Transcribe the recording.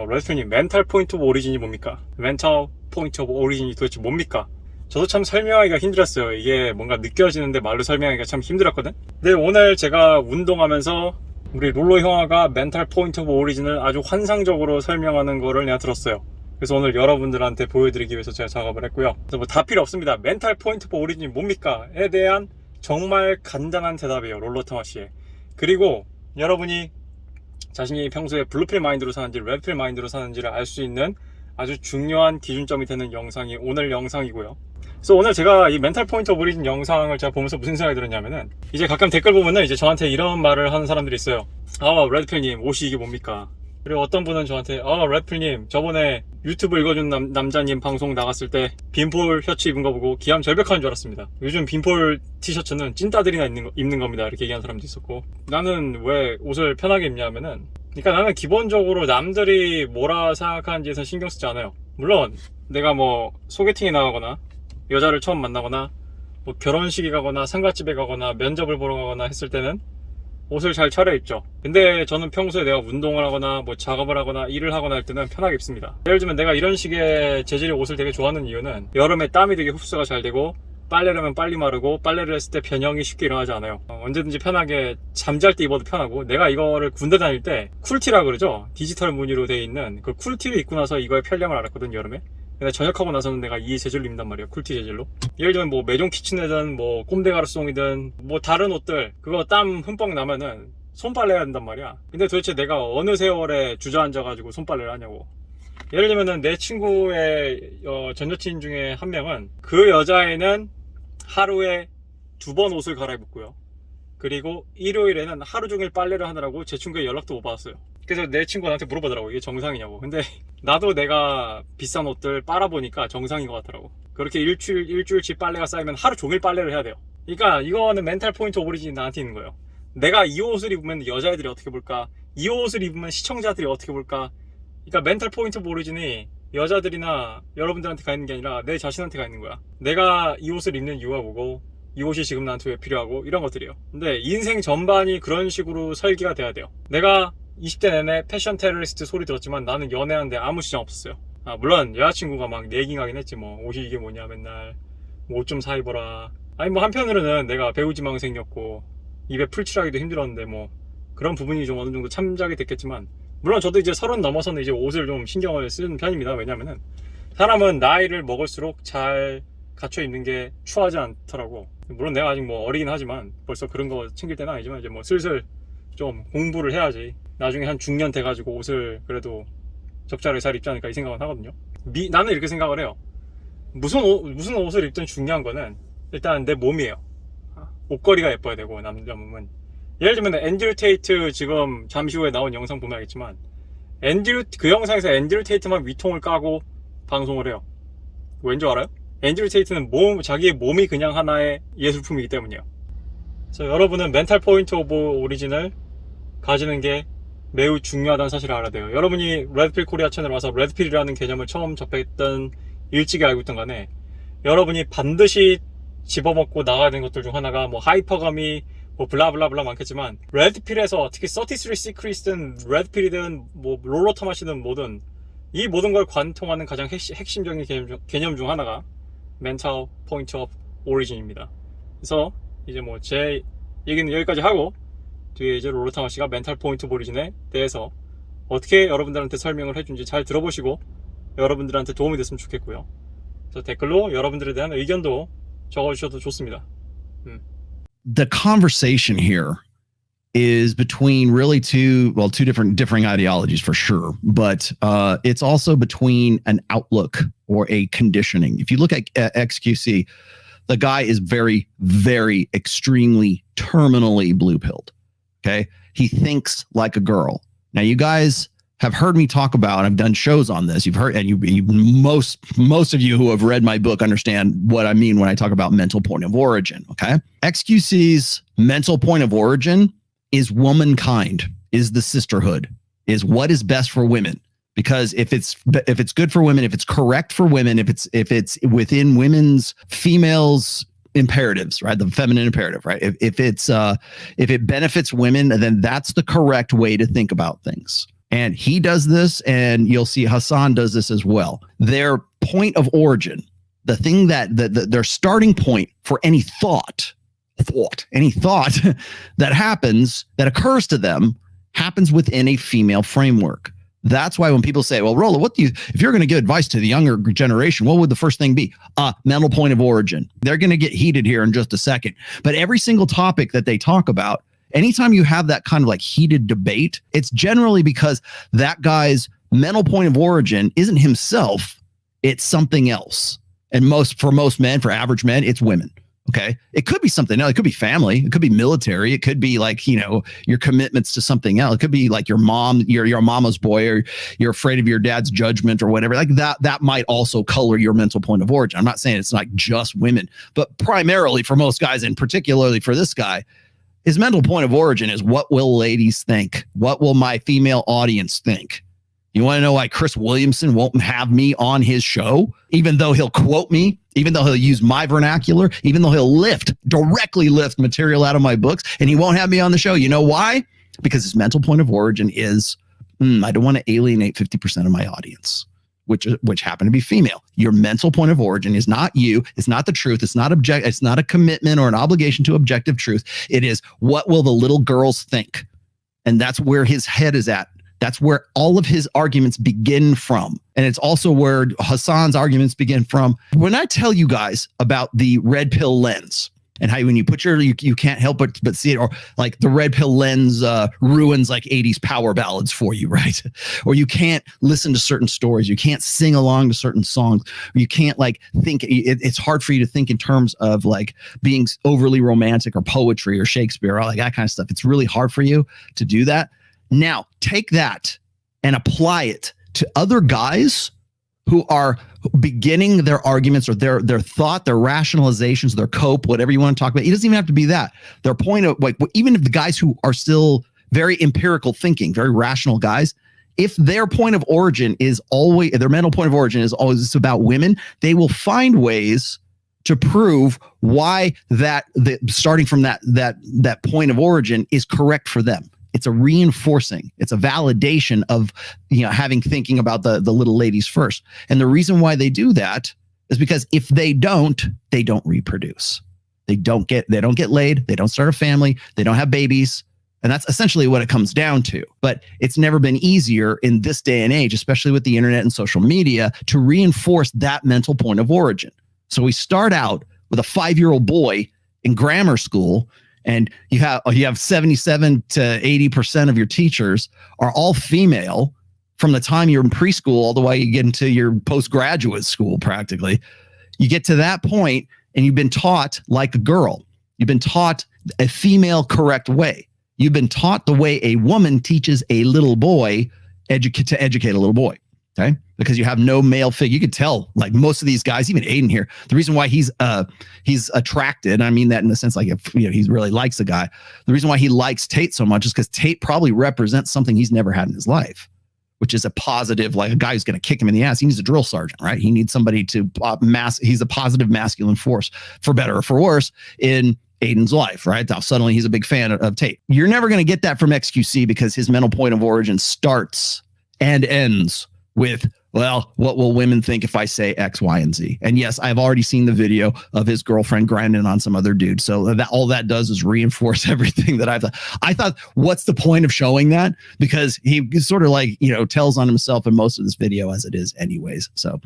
레드필님, 멘탈 포인트 오브 오리진이 뭡니까? 멘탈 포인트 오브 오리진이 도대체 뭡니까? 저도 참 설명하기가 힘들었어요. 이게 뭔가 느껴지는데 말로 설명하기가 참 힘들었거든? 근데 오늘 제가 운동하면서 우리 롤러 형아가 멘탈 포인트 오브 오리진을 아주 환상적으로 설명하는 거를 내가 들었어요. 그래서 오늘 여러분들한테 보여드리기 위해서 제가 작업을 했고요. 그래서 뭐 다 필요 없습니다. 멘탈 포인트 오브 오리진이 뭡니까? 에 대한 정말 간단한 대답이에요. 롤러 터마시에. 그리고 여러분이 자신이 평소에 블루필 마인드로 사는지 레드필 마인드로 사는지를 알 수 있는 아주 중요한 기준점이 되는 영상이 오늘 영상이고요. 그래서 오늘 제가 이 멘탈 포인트 오브 오리진 영상을 제가 보면서 무슨 생각이 들었냐면은, 이제 가끔 댓글 보면은 이제 저한테 이런 말을 하는 사람들이 있어요. 레드필님, 옷이 이게 뭡니까? 그리고 어떤 분은 저한테 레드필님, 저번에 유튜브 읽어준 남자님 방송 나갔을 때 빈폴 셔츠 입은 거 보고 기함 절벽하는 줄 알았습니다. 요즘 빈폴 티셔츠는 찐따들이나 입는 겁니다. 이렇게 얘기하는 사람도 있었고, 나는 왜 옷을 편하게 입냐면은, 그러니까 나는 기본적으로 남들이 뭐라 생각하는지에서 신경 쓰지 않아요. 물론 내가 뭐 소개팅에 나가거나 여자를 처음 만나거나 뭐 결혼식에 가거나 상가집에 가거나 면접을 보러 가거나 했을 때는 옷을 잘 차려입죠. 근데 저는 평소에 내가 운동을 하거나 뭐 작업을 하거나 일을 하거나 할 때는 편하게 입습니다. 예를 들면 내가 이런 식의 재질의 옷을 되게 좋아하는 이유는 여름에 땀이 되게 흡수가 잘 되고, 빨래를 하면 빨리 마르고, 빨래를 했을 때 변형이 쉽게 일어나지 않아요. 언제든지 편하게 잠잘 때 입어도 편하고, 내가 이거를 군대 다닐 때 쿨티라 그러죠. 디지털 무늬로 되어 있는 그 쿨티를 입고 나서 이거의 편리함을 알았거든, 여름에. 근데 전역하고 나서는 내가 이 재질로 입는단 말이에요. 쿨티 재질로. 예를 들면 뭐 메종 키친이든 뭐 꼼데 가르송이든 뭐 다른 옷들, 그거 땀 흠뻑 나면은 손빨래 해야 된단 말이야. 근데 도대체 내가 어느 세월에 주저앉아가지고 손빨래를 하냐고. 예를 들면은 내 친구의 전 여친 중에 한 명은 그 여자애는 하루에 2번 옷을 갈아입었고요. 그리고 일요일에는 하루 종일 빨래를 하느라고 제 친구의 연락도 못 받았어요. 그래서 내 친구가 나한테 물어보더라고, 이게 정상이냐고. 근데 나도 내가 비싼 옷들 빨아보니까 정상인 것 같더라고. 그렇게 일주일치 빨래가 쌓이면 하루 종일 빨래를 해야 돼요. 그러니까 이거는 멘탈 포인트 오브리진이 나한테 있는 거예요. 내가 이 옷을 입으면 여자애들이 어떻게 볼까? 이 옷을 입으면 시청자들이 어떻게 볼까? 그러니까 멘탈 포인트 오브리진이 여자들이나 여러분들한테 가 있는 게 아니라 내 자신한테 가 있는 거야. 내가 이 옷을 입는 이유가 뭐고, 이 옷이 지금 나한테 왜 필요하고, 이런 것들이에요. 근데 인생 전반이 그런 식으로 설계가 돼야 돼요. 내가 20대 내내 패션 테러리스트 소리 들었지만 나는 연애하는데 아무 지장 없었어요. 물론 여자친구가 막 내깅하긴 했지. 뭐 옷이 이게 뭐냐 맨날 뭐 옷 좀 사 입어라. 아니 뭐 한편으로는 내가 배우지망 생겼고 입에 풀칠하기도 힘들었는데 뭐 그런 부분이 좀 어느 정도 참작이 됐겠지만, 물론 저도 이제 30 넘어서는 이제 옷을 좀 신경을 쓰는 편입니다. 왜냐면은 사람은 나이를 먹을수록 잘 갖춰 입는 게 추하지 않더라고. 물론 내가 아직 뭐 어리긴 하지만 벌써 그런 거 챙길 때는 아니지만, 이제 뭐 슬슬 좀 공부를 해야지 나중에 한 중년 돼가지고 옷을 그래도 적절하게 잘 입지 않을까 이 생각은 하거든요. 나는 이렇게 생각을 해요. 무슨 옷을 입든 중요한 거는 일단 내 몸이에요. 옷걸이가 예뻐야 되고, 남자 몸은. 예를 들면 앤드류 테이트 지금 잠시 후에 나온 영상 보면 알겠지만, 그 영상에서 앤드류 테이트만 위통을 까고 방송을 해요. 왠 줄 알아요? 앤드류 테이트는 자기의 몸이 그냥 하나의 예술품이기 때문이에요. 그래서 여러분은 멘탈 포인트 오브 오리진을 가지는 게 매우 중요하다는 사실을 알아야 돼요. 여러분이 레드필 코리아 채널 와서 레드필이라는 개념을 처음 접했던, 일찍이 알고 있던 간에, 여러분이 반드시 집어먹고 나가야 되는 것들 중 하나가 뭐 하이퍼가미, 뭐 블라블라블라 많겠지만, 레드필에서 특히 33 시크릿이든 레드필이든 뭐 롤러 터마시든 뭐든 이 모든 걸 관통하는 가장 핵심적인 개념 중 하나가 멘탈 포인트 오브 오리진입니다. 그래서 이제 뭐 제 얘기는 여기까지 하고, 뒤에 이제 롤러 터마시가 멘탈 포인트 오브 오리진에 대해서 어떻게 여러분들한테 설명을 해준지 잘 들어보시고 여러분들한테 도움이 됐으면 좋겠고요. 그래서 댓글로 여러분들에 대한 의견도 적어주셔도 좋습니다. The conversation here is between really two differing ideologies for sure, but it's also between an outlook or a conditioning. If you look at XQC, the guy is very, very extremely terminally blue-pilled. Okay, he thinks like a girl. Now, you guys have heard me talk about, I've done shows on this. You've heard, and most of you who have read my book understand what I mean when I talk about mental point of origin. Okay, XQC's mental point of origin is womankind, is the sisterhood, is what is best for women. Because if it's good for women, if it's correct for women, if it's within women's, females' imperatives, right? The feminine imperative, right? If it benefits women, then that's the correct way to think about things. And he does this, and you'll see Hassan does this as well. Their point of origin, the thing that their starting point for any thought that happens, that occurs to them, happens within a female framework. That's why when people say, well, Rolla, if you're going to give advice to the younger generation, what would the first thing be? Mental point of origin. They're going to get heated here in just a second. But every single topic that they talk about, anytime you have that kind of like heated debate, it's generally because that guy's mental point of origin isn't himself, it's something else. And for most men, for average men, it's women. Okay. It could be something else. It could be family. It could be military. It could be like, your commitments to something else. It could be like your mom, your mama's boy, or you're afraid of your dad's judgment or whatever. Like that might also color your mental point of origin. I'm not saying it's like just women, but primarily for most guys, and particularly for this guy, his mental point of origin is, what will ladies think? What will my female audience think? You want to know why Chris Williamson won't have me on his show, even though he'll quote me, even though he'll use my vernacular, even though he'll directly lift material out of my books, and he won't have me on the show? You know why? Because his mental point of origin is, I don't want to alienate 50% of my audience, which happen to be female. Your mental point of origin is not you. It's not the truth. It's not it's not a commitment or an obligation to objective truth. It is, what will the little girls think? And that's where his head is at. That's where all of his arguments begin from. And it's also where Hassan's arguments begin from. When I tell you guys about the red pill lens, and how when you put you can't help but see it, or like the red pill lens ruins like 80s power ballads for you, right? Or you can't listen to certain stories. You can't sing along to certain songs. You can't like think. It's hard for you to think in terms of like being overly romantic or poetry or Shakespeare or like that kind of stuff. It's really hard for you to do that. Now take that and apply it to other guys who are beginning their arguments or their thought, their rationalizations, their cope, whatever you want to talk about. It doesn't even have to be that. Their point of like, even if the guys who are still very empirical thinking, very rational guys, if their point of origin is always, their mental point of origin is always about women, they will find ways to prove why starting from that point of origin is correct for them. It's a reinforcing, it's a validation of, having thinking about the little ladies first. And the reason why they do that is because if they don't reproduce. They don't get laid. They don't start a family. They don't have babies. And that's essentially what it comes down to. But it's never been easier in this day and age, especially with the internet and social media, to reinforce that mental point of origin. So we start out with a 5-year-old boy in grammar school, and you have 77 to 80% of your teachers are all female from the time you're in preschool all the way you get into your postgraduate school. Practically, you get to that point and you've been taught like a girl. You've been taught a female correct way. You've been taught the way a woman teaches a little boy to educate a little boy. Okay, because you have no male figure. You could tell, like most of these guys, even Aiden here, the reason why he's attracted, I mean that in the sense like if he really likes the guy, the reason why he likes Tate so much is because Tate probably represents something he's never had in his life, which is a positive, like a guy who's going to kick him in the ass. He needs a drill sergeant, right? He needs somebody to he's a positive masculine force, for better or for worse, in Aiden's life, right? Now suddenly he's a big fan of Tate. You're never going to get that from XQC because his mental point of origin starts and ends with, well, what will women think if I say X, Y, and Z? And yes, I've already seen the video of his girlfriend grinding on some other dude. So that all that does is reinforce everything that I thought, what's the point of showing that? Because he sort of like, tells on himself in most of this video as it is anyways. So